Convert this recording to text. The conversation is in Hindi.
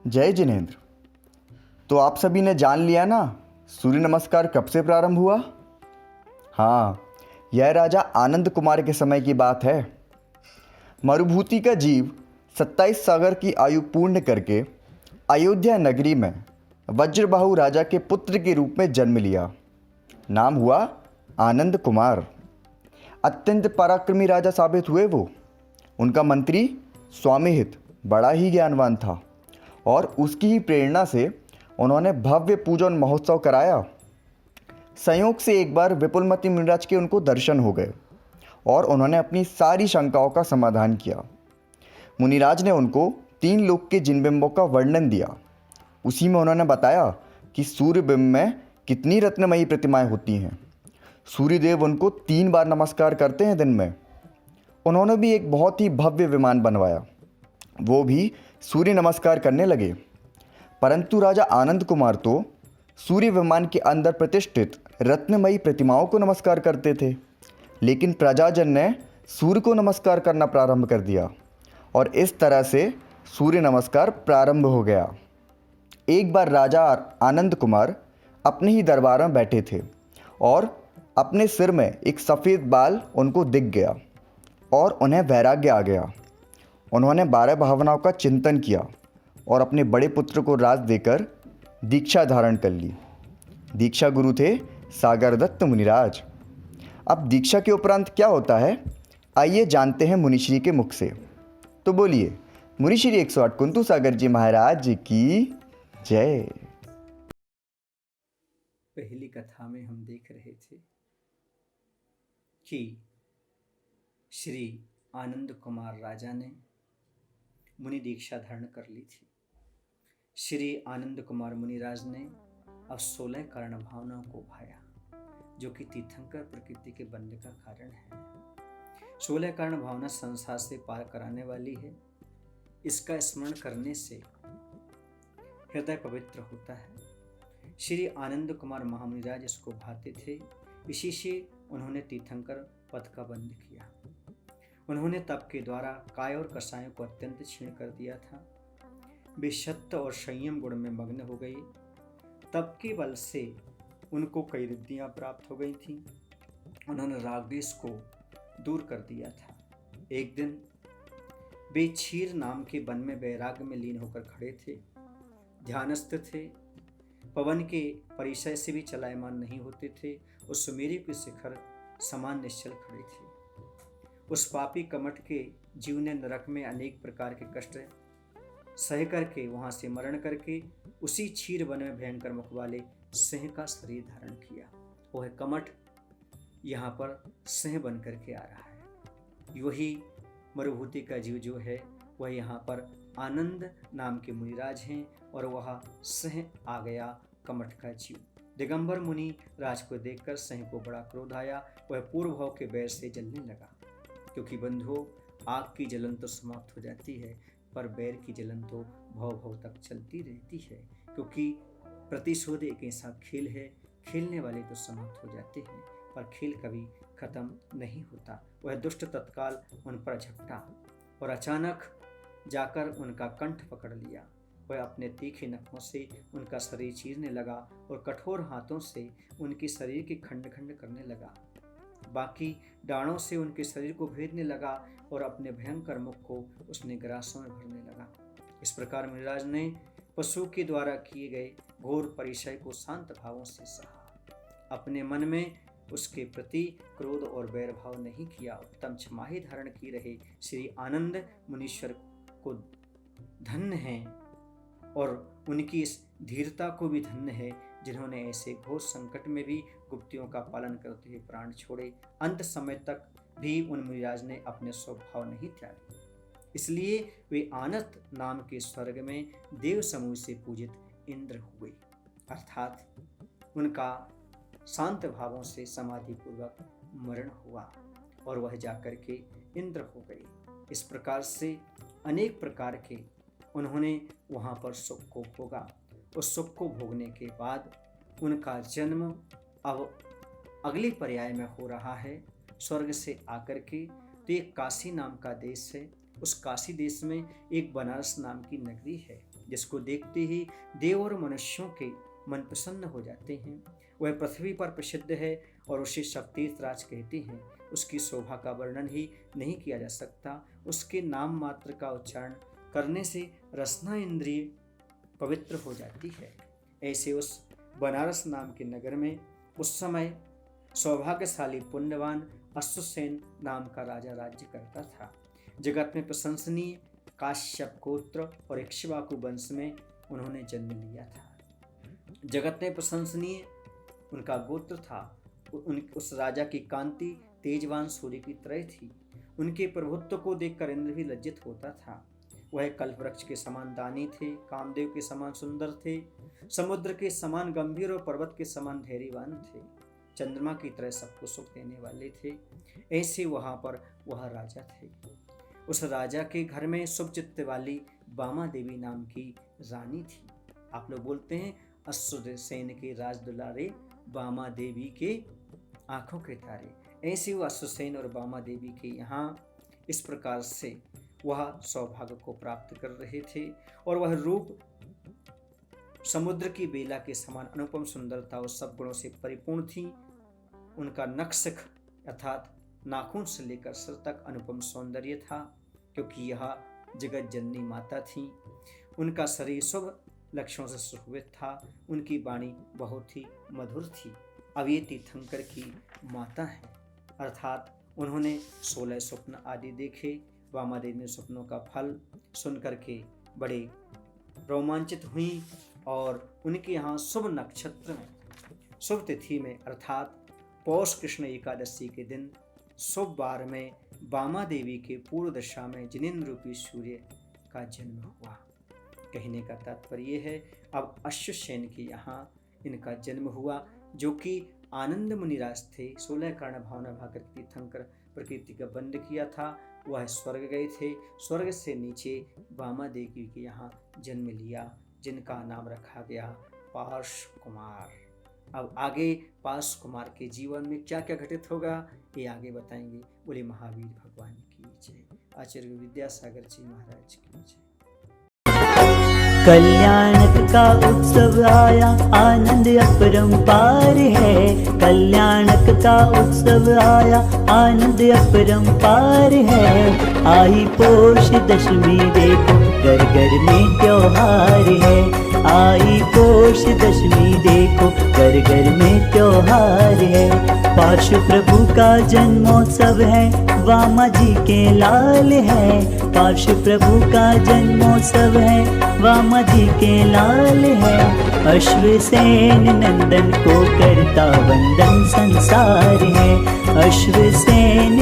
जय जिनेंद्र। तो आप सभी ने जान लिया ना, सूर्य नमस्कार कब से प्रारंभ हुआ। हाँ, यह राजा आनंद कुमार के समय की बात है। मरुभूति का जीव 27 सागर की आयु पूर्ण करके अयोध्या नगरी में वज्रबाहु राजा के पुत्र के रूप में जन्म लिया। नाम हुआ आनंद कुमार। अत्यंत पराक्रमी राजा साबित हुए वो। उनका मंत्री स्वामिहित बड़ा ही ज्ञानवान था और उसकी ही प्रेरणा से उन्होंने भव्य पूजन महोत्सव कराया। संयोग से एक बार विपुलमती मुनिराज के उनको दर्शन हो गए और उन्होंने अपनी सारी शंकाओं का समाधान किया। मुनिराज ने उनको 3 लोक के जिनबिंबों का वर्णन दिया। उसी में उन्होंने बताया कि सूर्यबिंब में कितनी रत्नमयी प्रतिमाएं होती हैं। सूर्यदेव उनको 3 बार नमस्कार करते हैं दिन में। उन्होंने भी एक बहुत ही भव्य विमान बनवाया। वो भी सूर्य नमस्कार करने लगे। परंतु राजा आनंद कुमार तो सूर्य विमान के अंदर प्रतिष्ठित रत्नमयी प्रतिमाओं को नमस्कार करते थे, लेकिन प्रजाजन ने सूर्य को नमस्कार करना प्रारंभ कर दिया और इस तरह से सूर्य नमस्कार प्रारंभ हो गया। एक बार राजा आनंद कुमार अपने ही दरबार में बैठे थे और अपने सिर में एक सफ़ेद बाल उनको दिख गया और उन्हें वैराग्य आ गया। उन्होंने 12 भावनाओं का चिंतन किया और अपने बड़े पुत्र को राज देकर दीक्षा धारण कर ली। दीक्षा गुरु थे सागरदत्त मुनिराज। अब दीक्षा के उपरांत क्या होता है, आइए जानते हैं मुनिश्री के मुख से। तो बोलिए, मुनिश्री 108 कुंतु सागर जी महाराज की जय। पहली कथा में हम देख रहे थे कि श्री आनंद कुमार राजा ने मुनि दीक्षा धारण कर ली थी। श्री आनंद कुमार मुनिराज ने अब 16 कर्ण भावनाओं को भाया, जो कि तीर्थंकर प्रकृति के बनने का कारण है। 16 कर्ण भावना संसार से पार कराने वाली है। इसका स्मरण करने से हृदय पवित्र होता है। श्री आनंद कुमार महामुनिराज इसको भाते थे। इसी से उन्होंने तीर्थंकर पद का बंध किया। उन्होंने तप के द्वारा काय और कसायों को अत्यंत क्षीण कर दिया था। वे सत्य और संयम गुण में मग्न हो गए। तप के बल से उनको कई रिद्धियां प्राप्त हो गई थीं। उन्होंने राग द्वेष को दूर कर दिया था। एक दिन वे क्षीर नाम के वन में वैराग्य में लीन होकर खड़े थे। ध्यानस्थ थे। पवन के परिचय से भी चलायमान नहीं होते थे। उस सुमेरु के शिखर समान निश्चल खड़े थे। उस पापी कमठ के जीव ने नरक में अनेक प्रकार के कष्ट सह करके वहां से मरण करके उसी क्षीर वन में भयंकर मुख वाले सिंह का शरीर धारण किया। वह कमठ यहाँ पर सिंह बन करके आ रहा है। वही मरुभूति का जीव जो है वह यहाँ पर आनंद नाम के मुनिराज हैं और वह सिंह आ गया कमठ का जीव। दिगंबर मुनि राज को देखकर सिंह को बड़ा क्रोध आया। वह पूर्व भाव के बैर से जलने लगा, क्योंकि बंधुओं, आग की जलन तो समाप्त हो जाती है पर बैर की जलन तो भव भव तक चलती रहती है, क्योंकि प्रतिशोध एक ऐसा खेल है, खेलने वाले तो समाप्त हो जाते हैं पर खेल कभी खत्म नहीं होता। वह दुष्ट तत्काल उन पर झपटा और अचानक जाकर उनका कंठ पकड़ लिया। वह अपने तीखे नखों से उनका शरीर चीरने लगा और कठोर हाथों से उनके शरीर के खंड खंड करने लगा। बाकी डाणों से उनके शरीर को भेदने लगा और अपने भयंकर मुख को उसने ग्रासों में भरने लगा। इस प्रकार मुनिराज ने पशु के द्वारा किए गए घोर परिचय को शांत भावों से सहा। अपने मन में उसके प्रति क्रोध और वैर भाव नहीं किया। उत्तम क्षमा ही धारण की रहे श्री आनंद मुनीश्वर को धन्य है और उनकी इस धीरता को भी धन्य है, जिन्होंने ऐसे घोर संकट में भी गुप्तियों का पालन करते हुए प्राण छोड़े। अंत समय तक भी उन मुनिराज ने अपने स्वभाव नहीं त्यागे। इसलिए वे आनंद नाम के स्वर्ग में देव समूह से पूजित इंद्र हुए, अर्थात उनका शांत भावों से समाधि पूर्वक मरण हुआ और वह जाकर के इंद्र हो गए। इस प्रकार से अनेक प्रकार के उन्होंने वहाँ पर सुख को भोगा। उस सुख को भोगने के बाद उनका जन्म अब अगले पर्याय में हो रहा है स्वर्ग से आकर के। तो एक काशी नाम का देश है। उस काशी देश में एक बनारस नाम की नगरी है, जिसको देखते ही देव और मनुष्यों के मन प्रसन्न हो जाते हैं। वह पृथ्वी पर प्रसिद्ध है और उसे शक्तितीर्थ राज कहते हैं। उसकी शोभा का वर्णन ही नहीं किया जा सकता। उसके नाम मात्र का उच्चारण करने से रसना इंद्रिय पवित्र हो जाती है। ऐसे उस बनारस नाम के नगर में उस समय सौभाग्यशाली पुण्यवान अश्वसेन नाम का राजा राज्य करता था। जगत में प्रशंसनीय काश्यप गोत्र और इक्ष्वाकु वंश में उन्होंने जन्म लिया था। जगत में प्रशंसनीय उनका गोत्र था। उस राजा की कांति तेजवान सूर्य की तरह थी। उनके प्रभुत्व को देखकर इंद्र भी लज्जित होता था। वह कल्प वृक्ष के समान दानी थे, कामदेव के समान सुंदर थे, समुद्र के समान गंभीर और पर्वत के समान धैर्यवान थे, चंद्रमा की तरह सबको सुख देने वाले थे। ऐसे वहां पर वह राजा थे। उस राजा के घर में शुभ चित्त वाली बामा देवी नाम की रानी थी। आप लोग बोलते हैं अश्वसेन के राज दुलारे बामा देवी के आंखों के तारे। ऐसे वो अश्वसेन और बामा देवी के यहाँ इस प्रकार से वह सौभाग्य को प्राप्त कर रहे थे और वह रूप समुद्र की बेला के समान अनुपम सुंदरता और सब गुणों से परिपूर्ण थी। उनका नखशिख अर्थात नाखून से लेकर सिर तक अनुपम सौंदर्य था, क्योंकि यह जगत जननी माता थी। उनका शरीर शुभ लक्षणों से सुशोभित था। उनकी वाणी बहुत ही मधुर थी। अब ये तीर्थंकर की माता है, अर्थात उन्होंने 16 स्वप्न आदि देखे। बामा देवी ने स्वप्नों का फल सुन करके बड़े रोमांचित हुई और उनके यहाँ शुभ नक्षत्र में शुभ तिथि में अर्थात पौष कृष्ण एकादशी के दिन शुभ वार में बामा देवी के पूर्व दशा में जिनेंद्र रूपी सूर्य का जन्म हुआ। कहने का तात्पर्य है अब अश्वसेन के यहाँ इनका जन्म हुआ, जो कि आनंद मुनिराज थे। 16 कर्ण भावना भाकर तीर्थंकर प्रकृति का बंद किया था। वह स्वर्ग गए थे। स्वर्ग से नीचे बामा देवी के यहाँ जन्म लिया, जिनका नाम रखा गया पार्श कुमार। अब आगे पार्श कुमार के जीवन में क्या क्या घटित होगा ये आगे बताएंगे। बोले महावीर भगवान की जय। आचार्य विद्यासागर जी महाराज की जय। कल्याणक का उत्सव आया, आनंद अपरंपार है। कल्याणक का उत्सव आया, आनंद अपरंपार है। आई पोष दशमी देखो, घर घर में त्योहार है। आई पोष दशमी देखो, घर घर में त्योहार है। पार्श प्रभु का जन्मोत्सव है, बामा जी के लाल है। पार्श प्रभु का जन्मोत्सव है, बामा जी के लाल है। अश्वसेन नंदन को करता वंदन संसार है। अश्वसेन